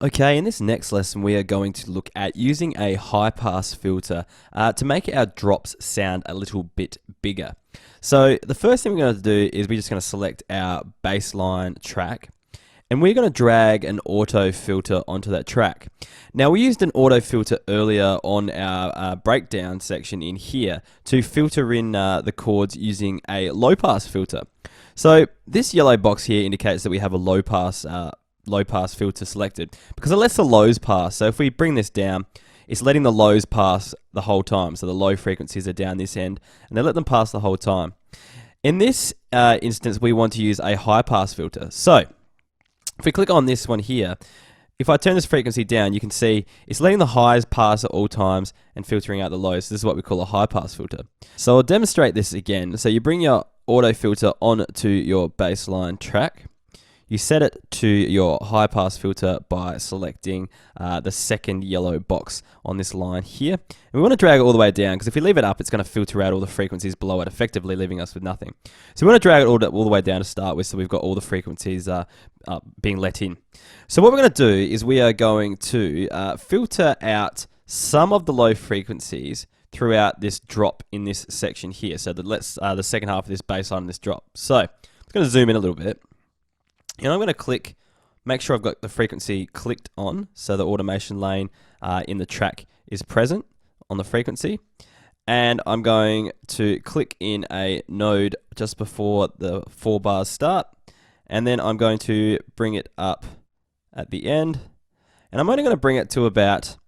Okay, in this next lesson, we are going to look at using a high pass filter to make our drops sound a little bit bigger. So the first thing we're going to do is we're just going to select our baseline track, and we're going to drag an auto filter onto that track. Now, we used an auto filter earlier on our breakdown section in here to filter in the chords using a low pass filter. So this yellow box here indicates that we have a low pass filter selected because it lets the lows pass. So if we bring this down, it's letting the lows pass the whole time. So the low frequencies are down this end and they let them pass the whole time. In this instance, we want to use a high pass filter. So if we click on this one here, if I turn this frequency down, you can see it's letting the highs pass at all times and filtering out the lows. So this is what we call a high pass filter. So I'll demonstrate this again. So you bring your auto filter onto your baseline track. You set it to your high pass filter by selecting the second yellow box on this line here. And we want to drag it all the way down because if we leave it up, it's going to filter out all the frequencies below it, effectively leaving us with nothing. So we want to drag it all the way down to start with so we've got all the frequencies being let in. So what we're going to do is we are going to filter out some of the low frequencies throughout this drop in this section here. So that lets the second half of this baseline of this drop. So I'm going to zoom in a little bit. And I'm going to make sure I've got the frequency clicked on, so the automation lane in the track is present on the frequency. And I'm going to click in a node just before the 4 bars start. And then I'm going to bring it up at the end. And I'm only going to bring it to about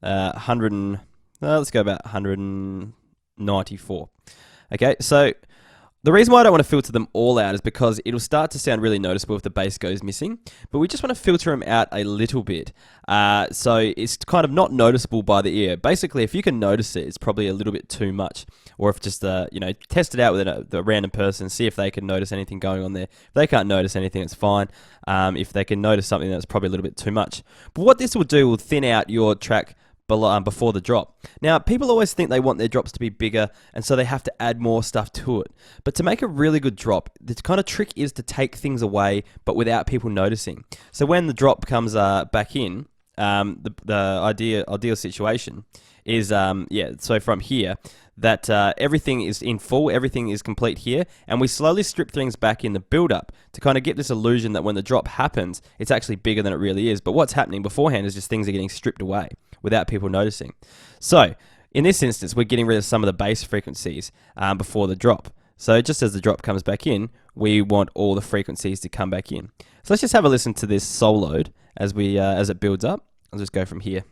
194. Okay, so the reason why I don't want to filter them all out is because it'll start to sound really noticeable if the bass goes missing, but we just want to filter them out a little bit. So it's kind of not noticeable by the ear. Basically, if you can notice it, it's probably a little bit too much. Or if just, test it out with a random person, see if they can notice anything going on there. If they can't notice anything, it's fine. If they can notice something, that's probably a little bit too much. But what this will do will thin out your track before the drop. Now, people always think they want their drops to be bigger, and so they have to add more stuff to it. But to make a really good drop, the kind of trick is to take things away, but without people noticing. So when the drop comes back in, the ideal situation is, so from here, that everything is in full, everything is complete here, and we slowly strip things back in the build-up to kind of get this illusion that when the drop happens, it's actually bigger than it really is. But what's happening beforehand is just things are getting stripped away without people noticing. So in this instance, we're getting rid of some of the bass frequencies before the drop. So just as the drop comes back in, we want all the frequencies to come back in. So let's just have a listen to this soloed as it builds up. I'll just go from here.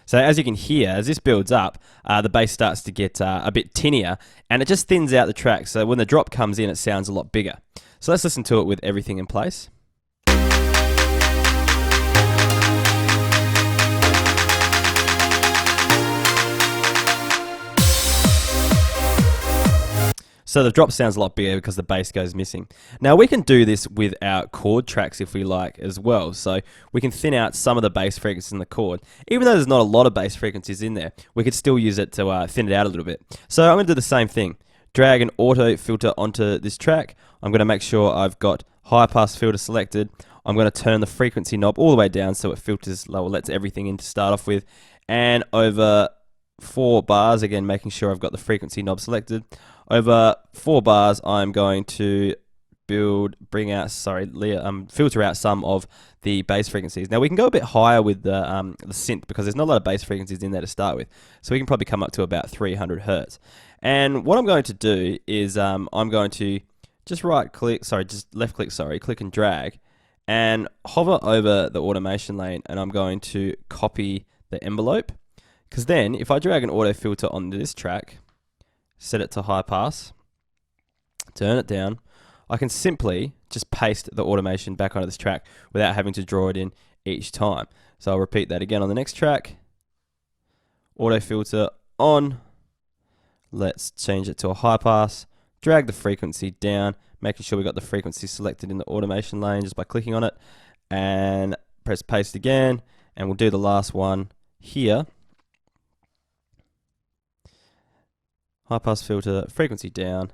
So as you can hear, as this builds up, the bass starts to get a bit tinnier, and it just thins out the track. So when the drop comes in, it sounds a lot bigger. So let's listen to it with everything in place. So the drop sounds a lot bigger because the bass goes missing. Now we can do this with our chord tracks if we like as well. So we can thin out some of the bass frequencies in the chord. Even though there's not a lot of bass frequencies in there, we could still use it to thin it out a little bit. So I'm going to do the same thing. Drag an auto filter onto this track. I'm going to make sure I've got high pass filter selected. I'm going to turn the frequency knob all the way down so it filters, lets everything in to start off with. And over 4 bars, again making sure I've got the frequency knob selected. Over 4 bars, I'm going to filter out some of the bass frequencies. Now we can go a bit higher with the synth because there's not a lot of bass frequencies in there to start with. So we can probably come up to about 300 hertz. And what I'm going to do is I'm going to just left click, click and drag, and hover over the automation lane, and I'm going to copy the envelope. Because then, if I drag an auto filter onto this track, set it to high pass, turn it down, I can simply just paste the automation back onto this track without having to draw it in each time. So I'll repeat that again on the next track. Auto filter on. Let's change it to a high pass. Drag the frequency down, making sure we got the frequency selected in the automation lane just by clicking on it. And press paste again. And we'll do the last one here. high pass filter, frequency down,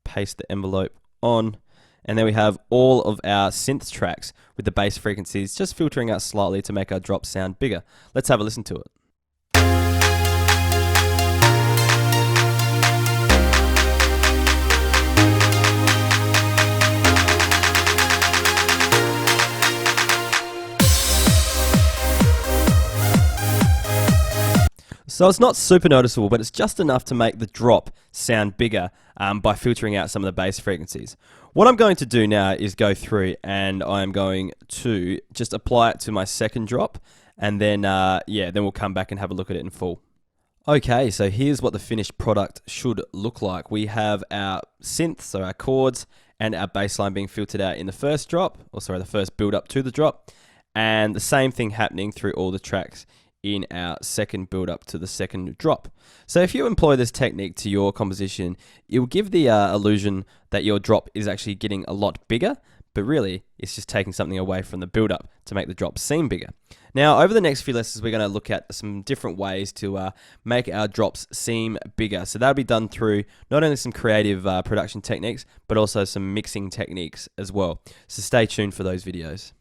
paste the envelope on, and then we have all of our synth tracks with the bass frequencies just filtering out slightly to make our drops sound bigger. Let's have a listen to it. So it's not super noticeable, but it's just enough to make the drop sound bigger by filtering out some of the bass frequencies. What I'm going to do now is go through and I'm going to just apply it to my second drop, and then then we'll come back and have a look at it in full. Okay, so here's what the finished product should look like. We have our synth, so our chords, and our bass line being filtered out in the first drop, or sorry, the first build up to the drop, and the same thing happening through all the tracks in our second build up to the second drop. So if you employ this technique to your composition, it will give the illusion that your drop is actually getting a lot bigger, but really it's just taking something away from the build up to make the drop seem bigger. Now over the next few lessons we're going to look at some different ways to make our drops seem bigger. So that'll be done through not only some creative production techniques, but also some mixing techniques as well. So stay tuned for those videos.